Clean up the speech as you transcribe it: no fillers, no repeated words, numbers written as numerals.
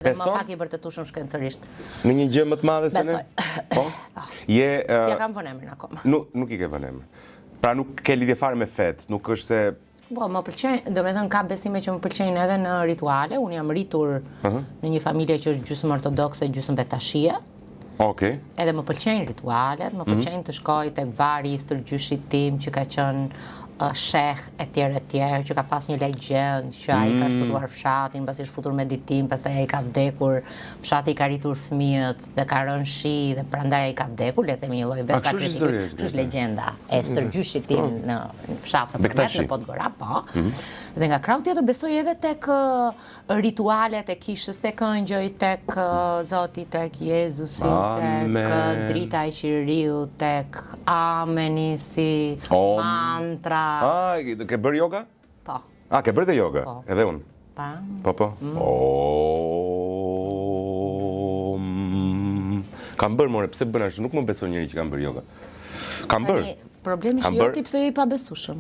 Dhe më pak I vërtetueshëm shkencërisht. Në një gjë më të madhe se ne? Po? Si ja kam vënë emrin akoma. Nuk I ke vënë emrin. Pra nuk ke lidhje fare me fet, nuk është se... Po, më pëlqejnë, do me thënë ka besime që më pëlqejnë edhe në rituale. Unë jam rritur në një familje që është gjysmë ortodokse, gjysmë bektashie. Okej. Edhe më pëlqejnë ritualet, më pëlqejnë të shkoj tek vari I stërgjyshit tim që ka qenë sheh etj, që ka pas një legjend që ai ka shpëtuar fshatin, pasi është futur me ditim, pastaj ai ka vdekur, fshati I ka rritur fëmijët dhe ka rënë shi dhe prandaj ai ka vdekur, le të themi një lloj veç sakrifiki. Është legjenda e stërgjyshit tim në fshat në Podgora, po. Dhe nga krau tjetër besoj edhe tek ritualet e kishës, tek ëngjëj, tek Zoti, tek Jezusi, tek drita e qiriu, tek ameni si mantra. Ke bërë yoga? Po. Ke bërë dhe yoga? Edhe unë? Po. Kam bërë, more, pse bën ashtu? Nuk më beson njëri që kam bërë yoga. Kam bërë. Problemi është jo ti pse je I pabesueshëm.